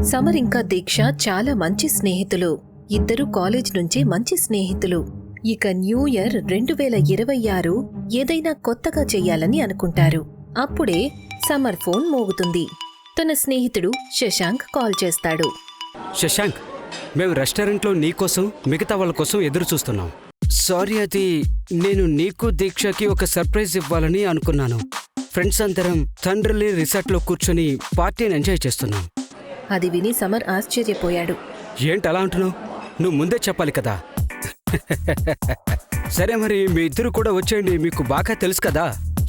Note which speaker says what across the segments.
Speaker 1: సమర్ ఇంకా దీక్ష చాలా మంచి స్నేహితులు. ఇద్దరు కాలేజ్ నుంచి మంచి స్నేహితులు. ఇక న్యూ ఇయర్ 2026 ఏదైనా కొత్తగా చెయ్యాలని అనుకుంటారు. అప్పుడే సమర్ ఫోన్ మోగుతుంది. తన స్నేహితుడు శశాంక్ కాల్ చేస్తాడు.
Speaker 2: శశాంక్, మేము రెస్టారెంట్లో నీకోసం మిగతా వాళ్ళ కోసం ఎదురు చూస్తున్నాం. సారీ, అది నేను నీకు దీక్షకి ఒక సర్ప్రైజ్ ఇవ్వాలని అనుకున్నాను. ఫ్రెండ్స్ అందరం థండర్లీ రిసార్ట్లో కూర్చొని పార్టీని ఎంజాయ్ చేస్తున్నాం.
Speaker 1: అది విని సమర్ ఆశ్చర్యపోయాడు.
Speaker 2: ఏంటి అలా అంటున్నావు? నువ్వు ముందే చెప్పాలి కదా. సరే మరి మీ ఇద్దరు కూడా వచ్చేయండి. మీకు బాగా తెలుసు కదా,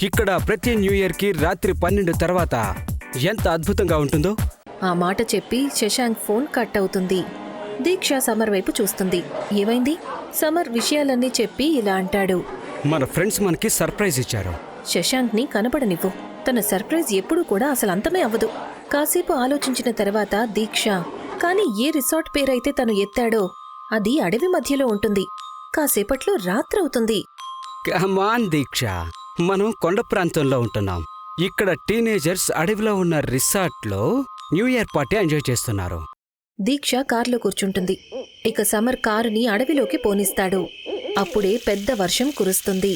Speaker 2: ఇక్కడ ప్రతి న్యూ ఇయర్కి రాత్రి 12 తర్వాత ఎంత అద్భుతంగా ఉంటుందో.
Speaker 1: ఆ మాట చెప్పి శశాంక్ ఫోన్ కట్ అవుతుంది. దీక్ష సమర్ వైపు చూస్తుంది. ఏమైంది? సమర్ విషయాలన్నీ చెప్పి ఇలా అంటాడు.
Speaker 2: మన ఫ్రెండ్స్ మనకి సర్ప్రైజ్ ఇచ్చారు.
Speaker 1: శశాంక్ ని కనపడనివ్వు. తన సర్ప్రైజ్ ఎప్పుడూ కూడా అసలు అంతమే అవ్వదు. కాసేపు ఆలోచించిన తర్వాత దీక్ష, కానీ ఏ రిసార్ట్ పేరైతే తను ఎత్తాడో అది అడవి మధ్యలో ఉంటుంది. కాసేపట్లో రాత్రవుతుంది.
Speaker 2: కమాన్ దీక్ష, మనం కొండ ప్రాంతంలో ఉంటున్నాం. ఇక్కడ టీనేజర్స్ అడవిలో ఉన్న రిసార్ట్లో న్యూ ఇయర్ పార్టీ ఎంజాయ్ చేస్తున్నారు.
Speaker 1: దీక్ష కారులో కూర్చుంటుంది. ఇక సమర్ కారుని అడవిలోకి పోనిస్తాడు. అప్పుడే పెద్ద వర్షం కురుస్తుంది.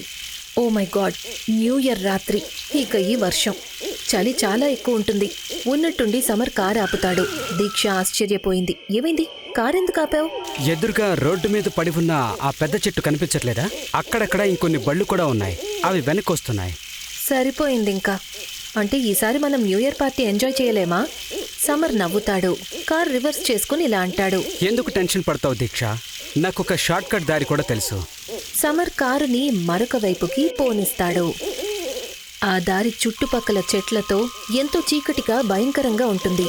Speaker 1: Oh my god, new year రాత్రి, ఇక ఈ వర్షం, చలి చాలా ఎక్కువ ఉంటుంది. ఉన్నట్టుండి సమర్ కారు ఆపుతాడు. దీక్ష ఆశ్చర్యపోయింది. ఏమైంది? కారెందుకు ఆపావు?
Speaker 2: ఎదురుగా రోడ్డు మీద పడి ఉన్న ఆ పెద్ద చెట్టు కనిపించట్లేదా? అక్కడక్కడ ఇంకొన్ని బళ్ళు కూడా ఉన్నాయి. అవి వెనక్కొస్తున్నాయి.
Speaker 1: సరిపోయింది ఇంకా. అంటే ఈసారి మనం న్యూ ఇయర్ పార్టీ ఎంజాయ్ చేయలేమా? సమర్ నవ్వుతాడు. కార్ రివర్స్ చేసుకుని ఇలా అంటాడు.
Speaker 2: ఎందుకు టెన్షన్ పడతావు దీక్ష? నాకొక షార్ట్ కట్ దారి కూడా తెలుసు.
Speaker 1: సమర్ కారుని మరొక వైపుకి పోనిస్తాడు. ఆ దారి చుట్టుపక్కల చెట్లతో ఎంతో చీకటిగా భయంకరంగా ఉంటుంది.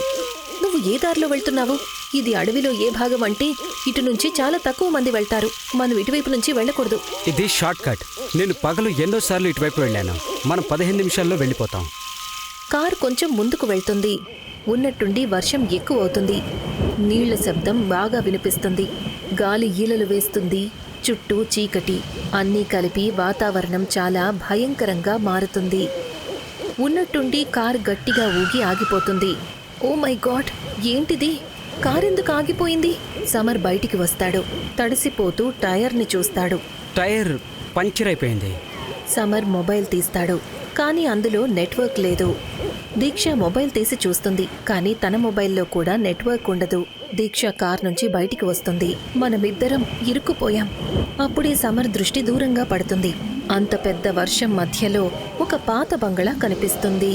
Speaker 1: నువ్వు ఏ దారిలో వెళ్తున్నావు? ఇది అడవిలో ఏ భాగం అంటే ఇటు నుంచి చాలా తక్కువ మంది వెళ్తారు. మనం ఇటువైపు నుంచి వెళ్ళకూడదు.
Speaker 2: ఇది షార్ట్ కట్. నేను పగలు ఎన్నోసార్లు ఇటువైపు వెళ్ళాను. మనం 15 నిమిషాల్లో వెళ్ళిపోతాం.
Speaker 1: కారు కొంచెం ముందుకు వెళ్తుంది. ఉన్నట్టుండి వర్షం ఎక్కువ అవుతుంది. నీళ్ల శబ్దం బాగా వినిపిస్తుంది. గాలి ఈలలు వేస్తుంది. చుట్టూ చీకటి. అన్నీ కలిపి వాతావరణం చాలా భయంకరంగా మారుతుంది. ఉన్నట్టుండి కారు గట్టిగా ఊగి ఆగిపోతుంది. ఓ మై గాడ్, ఏంటిది? కారెందుకు ఆగిపోయింది? సమర్ బయటికి వస్తాడు. తడిసిపోతూ టైర్ని చూస్తాడు.
Speaker 2: టైర్ పంక్చర్ అయిపోయింది.
Speaker 1: సమర్ మొబైల్ తీస్తాడు. కానీ అందులో నెట్వర్క్ లేదు. దీక్ష మొబైల్ తీసి చూస్తుంది. కానీ తన మొబైల్లో కూడా నెట్వర్క్ ఉండదు. దీక్ష కార్ నుంచి బయటికి వస్తుంది. మనమిద్దరం ఇరుక్కుపోయాం. అప్పుడే సమర్ దృష్టి దూరంగా పడుతుంది. అంత పెద్ద వర్షం మధ్యలో ఒక పాత బంగళా కనిపిస్తుంది.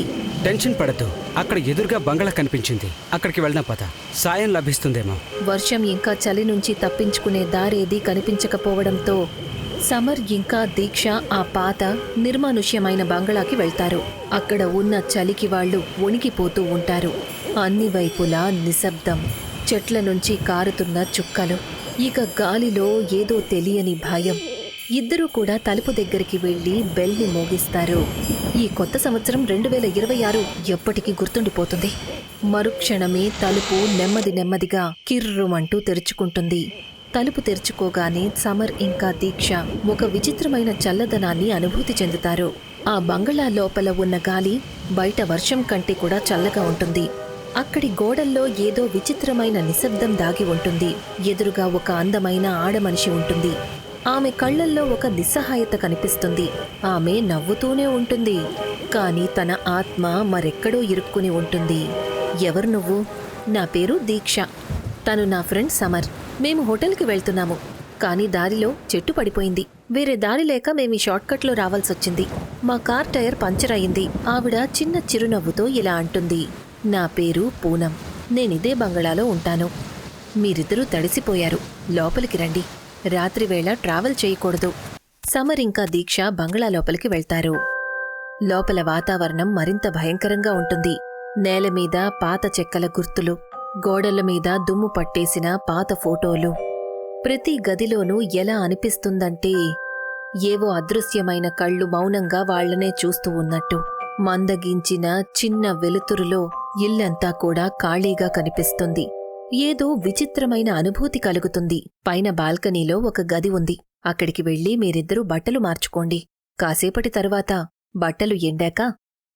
Speaker 2: టెన్షన్ పడద్దు, అక్కడ ఎదురుగా బంగళా కనిపించింది. అక్కడికి వెళ్దాం పద, సాయం లభిస్తుందేమో.
Speaker 1: వర్షం ఇంకా చలి నుంచి తప్పించుకునే దారేది కనిపించకపోవడంతో సమర్ ఇంకా దీక్ష ఆ పాత నిర్మానుష్యమైన బంగళాకి వెళ్తారు. అక్కడ ఉన్న చలికి వాళ్ళు వణికిపోతూ ఉంటారు. అన్ని వైపులా నిశ్శబ్దం. చెట్ల నుంచి కారుతున్న చుక్కలు. ఇక గాలిలో ఏదో తెలియని భయం. ఇద్దరూ కూడా తలుపు దగ్గరికి వెళ్లి బెల్ని మోగిస్తారు. ఈ కొత్త సంవత్సరం 2026 ఎప్పటికీ గుర్తుండిపోతుంది. మరుక్షణమే తలుపు నెమ్మదిగా కిర్రుమంటూ తెరుచుకుంటుంది. తలుపు తెరుచుకోగానే సమర్ ఇంకా దీక్ష ఒక విచిత్రమైన చల్లదనాన్ని అనుభూతి చెందుతారు. ఆ బంగళా లోపల ఉన్న గాలి బయట వర్షం కంటే కూడా చల్లగా ఉంటుంది. అక్కడి గోడల్లో ఏదో విచిత్రమైన నిశ్శబ్దం దాగి ఉంటుంది. ఎదురుగా ఒక అందమైన ఆడమనిషి ఉంటుంది. ఆమె కళ్లల్లో ఒక నిస్సహాయత కనిపిస్తుంది. ఆమె నవ్వుతూనే ఉంటుంది. కానీ తన ఆత్మ మరెక్కడో ఇరుక్కుని ఉంటుంది. ఎవరు నువ్వు? నా పేరు దీక్ష. తను నా ఫ్రెండ్ సమర్. మేము హోటల్కి వెళ్తున్నాము. కానీ దారిలో చెట్టు పడిపోయింది. వేరే దారి లేక మేము ఈ షార్ట్కట్లో రావాల్సొచ్చింది. మా కార్ టైర్ పంచర్ అయింది. ఆవిడ చిన్న చిరునవ్వుతో ఇలా అంటుంది. నా పేరు పూనం. నేనిదే బంగళాలో ఉంటాను. మీరిద్దరూ తడిసిపోయారు. లోపలికి రండి. రాత్రివేళ ట్రావెల్ చేయకూడదు. సమర్ ఇంకా దీక్ష బంగళా లోపలికి వెళ్తారు. లోపల వాతావరణం మరింత భయంకరంగా ఉంటుంది. నేల మీద పాత చెక్కల గుర్తులు, గోడల మీద దుమ్ము పట్టేసిన పాత ఫోటోలు. ప్రతి గదిలోనూ ఎలా అనిపిస్తుందంటే ఏవో అదృశ్యమైన కళ్ళు మౌనంగా వాళ్లనే చూస్తూ ఉన్నట్టు. మందగించిన చిన్న వెలుతురులో ఇల్లంతా కూడా ఖాళీగా కనిపిస్తుంది. ఏదో విచిత్రమైన అనుభూతి కలుగుతుంది. పైన బాల్కనీలో ఒక గది ఉంది. అక్కడికి వెళ్లి మీరిద్దరూ బట్టలు మార్చుకోండి. కాసేపటి తరువాత బట్టలు ఎండాక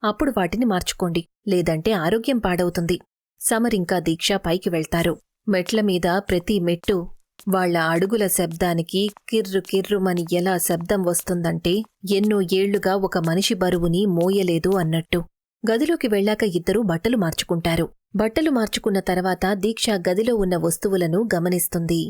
Speaker 1: అప్పుడు వాటిని మార్చుకోండి. లేదంటే ఆరోగ్యం పాడవుతుంది. సమర్ ఇంకా దీక్ష పైకి వెళ్తారు. మెట్ల మీద ప్రతి మెట్టు వాళ్ల అడుగుల శబ్దానికి కిర్రు కిర్రుమని ఎలా శబ్దం వస్తుందంటే ఎన్నో ఏళ్లుగా ఒక మనిషి బరువుని మోయలేదు అన్నట్టు. గదిలోకి వెళ్ళాక ఇద్దరూ బట్టలు మార్చుకుంటారు. బట్టలు మార్చుకున్న తర్వాత దీక్ష గదిలో ఉన్న వస్తువులను గమనిస్తుంది.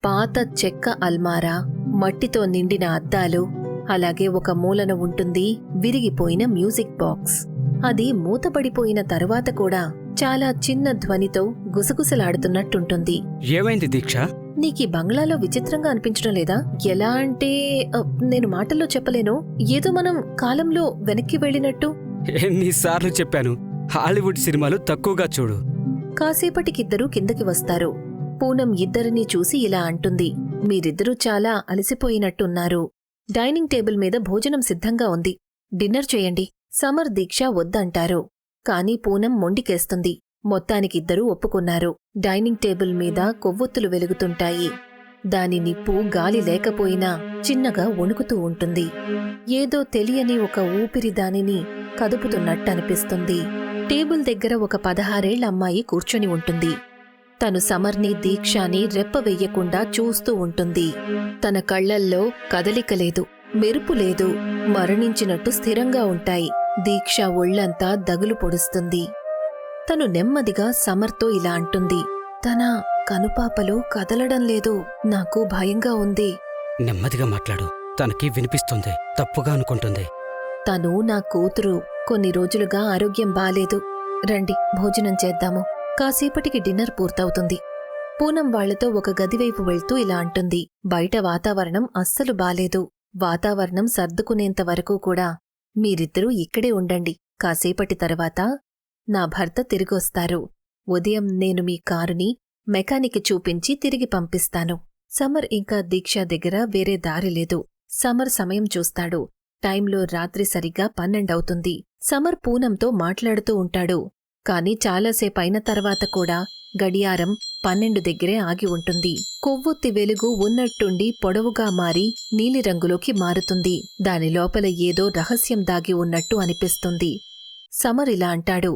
Speaker 1: పాత చెక్క అల్మారా, మట్టితో నిండిన అద్దాలు, అలాగే ఒక మూలన ఉంటుంది విరిగిపోయిన మ్యూజిక్ బాక్స్. అది మూతపడిపోయిన తరువాత కూడా చాలా చిన్న ధ్వనితో గుసగుసలాడుతున్నట్టుంటుంది.
Speaker 2: ఏమైంది దీక్ష?
Speaker 1: నీకీ బంగ్లాలో విచిత్రంగా అనిపించడం లేదా? ఎలా అంటే నేను మాటల్లో చెప్పలేను. ఏదో మనం కాలంలో వెనక్కి వెళ్ళినట్టు.
Speaker 2: ఎన్నిసార్లు చెప్పాను, హాలీవుడ్ సినిమాలు తక్కువగా చూడు.
Speaker 1: కాసేపటికిద్దరూ కిందకి వస్తారు. పూనం ఇద్దరినీ చూసి ఇలా అంటుంది, మీరిద్దరూ చాలా అలసిపోయినట్టున్నారు. డైనింగ్ టేబుల్ మీద భోజనం సిద్ధంగా ఉంది, డిన్నర్ చేయండి. సమర్ దీక్ష వద్దంటారు. కాని పూనం మొండికేస్తుంది. మొత్తానికిద్దరూ ఒప్పుకున్నారు. డైనింగ్ టేబుల్ మీద కొవ్వొత్తులు వెలుగుతుంటాయి. దాని నిప్పు గాలి లేకపోయినా చిన్నగా వణుకుతూ ఉంటుంది. ఏదో తెలియని ఒక ఊపిరి దానిని కదుపుతున్నట్టనిపిస్తుంది. టేబుల్ దగ్గర ఒక 16 ఏళ్ల అమ్మాయి కూర్చొని ఉంటుంది. తను సమర్ని దీక్షని రెప్పవెయ్యకుండా చూస్తూ ఉంటుంది. తన కళ్లల్లో కదలికలేదు, మెరుపు లేదు, మరణించినట్టు స్థిరంగా ఉంటాయి. దీక్ష ఒళ్లంతా దగులు పొడుస్తుంది. తను నెమ్మదిగా సమర్తో ఇలా అంటుంది, తన కనుపాపలు కదలడం లేదు, నాకు భయంగా ఉంది.
Speaker 2: నెమ్మదిగా మాట్లాడు, తనకి వినిపిస్తుంది, తప్పుగా అనుకుంటుంది.
Speaker 1: తను నా కూతురు, కొన్ని రోజులుగా ఆరోగ్యం బాలేదు. రండి భోజనం చేద్దాము. కాసేపటికి డిన్నర్ పూర్తవుతుంది. పూనం వాళ్లతో ఒక గదివైపు వెళ్తూ ఇలా అంటుంది, బయట వాతావరణం అస్సలు బాలేదు. వాతావరణం సర్దుకునేంత వరకు కూడా మీరిద్దరూ ఇక్కడే ఉండండి. కాసేపటి తర్వాత నా భర్త తిరిగొస్తారు. ఉదయం నేను మీ కారుని మెకానిక్ చూపించి తిరిగి పంపిస్తాను. సమర్ ఇంకా దీక్ష దగ్గర వేరే దారి లేదు. సమర్ సమయం చూస్తాడు. టైంలో రాత్రి సరిగ్గా 12 అవుతుంది. సమర్ పూనంతో మాట్లాడుతూ ఉంటాడు. కాని చాలాసేపైన తర్వాత కూడా గడియారం 12 దగ్గరే ఆగి ఉంటుంది. కొవ్వొత్తి వెలుగు ఉన్నట్టుండి పొడవుగా మారి నీలిరంగులోకి మారుతుంది. దాని లోపల ఏదో రహస్యం దాగి ఉన్నట్టు అనిపిస్తుంది. సమర్ ఇలా అంటాడు,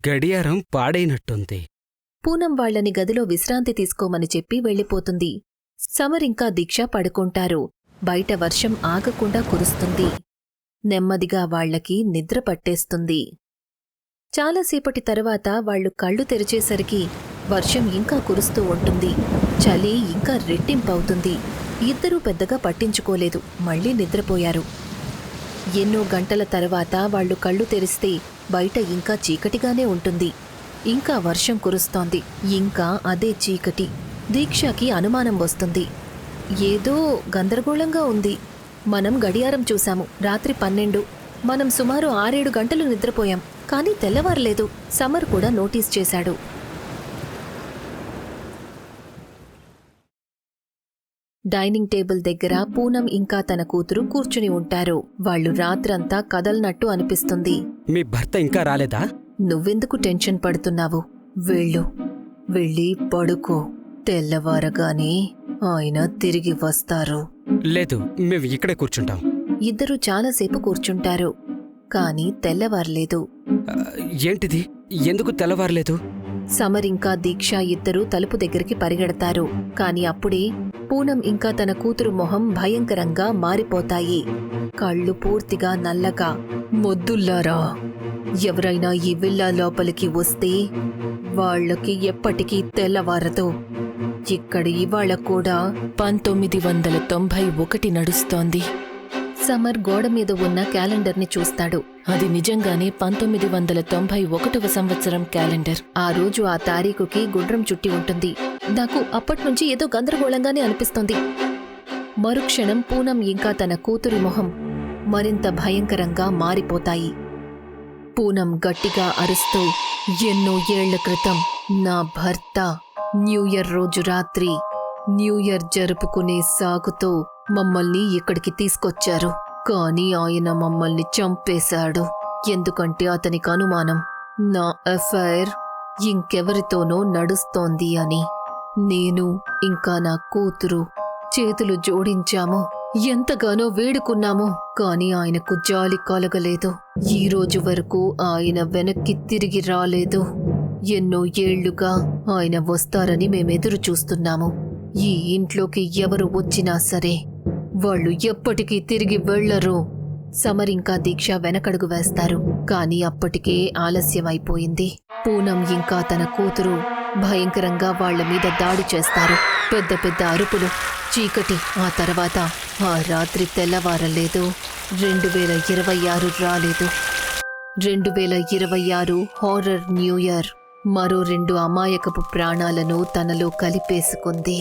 Speaker 2: గడియారం పాడైనట్టుంది.
Speaker 1: పూనం వాళ్లని గదిలో విశ్రాంతి తీసుకోమని చెప్పి వెళ్ళిపోతుంది. సమర్ ఇంకా దీక్ష పడుకుంటారు. బయట వర్షం ఆగకుండా కురుస్తుంది. నెమ్మదిగా వాళ్లకి నిద్ర పట్టేస్తుంది. చాలాసేపటి తరువాత వాళ్లు కళ్ళు తెరిచేసరికి వర్షం ఇంకా కురుస్తూ ఉంటుంది. చలి ఇంకా రెట్టింపవుతుంది. ఇద్దరూ పెద్దగా పట్టించుకోలేదు, మళ్లీ నిద్రపోయారు. ఎన్నో గంటల తరువాత వాళ్లు కళ్ళు తెరిస్తే బయట ఇంకా చీకటిగానే ఉంటుంది. ఇంకా వర్షం కురుస్తోంది. ఇంకా అదే చీకటి. దీక్షకి అనుమానం వస్తుంది. ఏదో గందరగోళంగా ఉంది. మనం గడియారం చూశాము, రాత్రి 12. మనం సుమారు 6-7 గంటలు నిద్రపోయాం, కానీ తెల్లవారలేదు. సమర్ కూడా నోటీస్ చేశాడు. డైనింగ్ టేబుల్ దగ్గర పూనం ఇంకా తన కూతురు కూర్చుని ఉంటారు. వాళ్లు రాత్రంతా కదల్నట్టు అనిపిస్తుంది.
Speaker 2: మీ భర్త ఇంకా రాలేదా?
Speaker 1: నువ్వెందుకు టెన్షన్ పడుతున్నావు? వెళ్ళి పడుకో. తెల్లవారగానే ఆయన తిరిగి వస్తారు.
Speaker 2: లేదు, మేము ఇక్కడే కూర్చుంటాం.
Speaker 1: ఇద్దరూ చాలాసేపు కూర్చుంటారు. కాని తెల్లవారలేదు.
Speaker 2: ఏంటిది? ఎందుకు తెల్లవారలేదు?
Speaker 1: సమర్ ఇంకా దీక్ష ఇద్దరూ తలుపు దగ్గరికి పరిగెడతారు. కాని అప్పుడే పూనం ఇంకా తన కూతురు మొహం భయంకరంగా మారిపోతాయి. కళ్ళు పూర్తిగా నల్లగా. మొద్దుల్లారా, ఎవరైనా ఈ విల్లా లోపలికి వస్తే వాళ్లకి ఎప్పటికీ తెల్లవారదు. ఇక్కడ ఇవాళ కూడా 1991 నడుస్తోంది. సమర్ గోడ మీద ఉన్న క్యాలెండర్ని చూస్తాడు. అది నిజంగానే 1991వ సంవత్సరం క్యాలెండర్. ఆ రోజు ఆ తారీఖుకి గుండ్రం చుట్టి ఉంటుంది. నాకు అప్పట్నుంచి ఏదో గందరగోళంగానే అనిపిస్తోంది. మరుక్షణం పూనం ఇంకా తన కూతురి మొహం మరింత భయంకరంగా మారిపోతాయి. పూనం గట్టిగా అరుస్తూ, ఎన్నో ఏళ్ల క్రితం నా భర్త న్యూ ఇయర్ రోజు రాత్రి న్యూ ఇయర్ జరుపుకునే సాకుతో మమ్మల్ని ఇక్కడికి తీసుకొచ్చారు. కానీ ఆయన మమ్మల్ని చంపేశాడు. ఎందుకంటే అతనికి అనుమానం నా అఫైర్ ఇంకెవరితోనో నడుస్తోంది అని. నేను ఇంకా నా కూతురు చేతులు జోడించాము, ఎంతగానో వేడుకున్నాము. కాని ఆయనకు జాలి కలగలేదు. ఈ రోజు వరకు ఆయన వెనక్కి తిరిగి రాలేదు. ఎన్నో ఏళ్లుగా ఆయన వస్తారని మేమెదురు చూస్తున్నాము. ఈ ఇంట్లోకి ఎవరు వచ్చినా సరే వాళ్ళు ఎప్పటికీ తిరిగి వెళ్లరు. సమర్ ఇంకా దీక్ష వెనకడుగు వేస్తారు. కానీ అప్పటికే ఆలస్యమైపోయింది. పూనం ఇంకా తన కూతురు భయంకరంగా వాళ్ల మీద దాడి చేస్తారు. పెద్ద పెద్ద అరుపులు, చీకటి. ఆ తర్వాత ఆ రాత్రి తెల్లవారలేదు. 2026 రాలేదు. 2026 హారర్ న్యూ ఇయర్ మరో 2 అమాయకపు ప్రాణాలను తనలో కలిపేసుకుంది.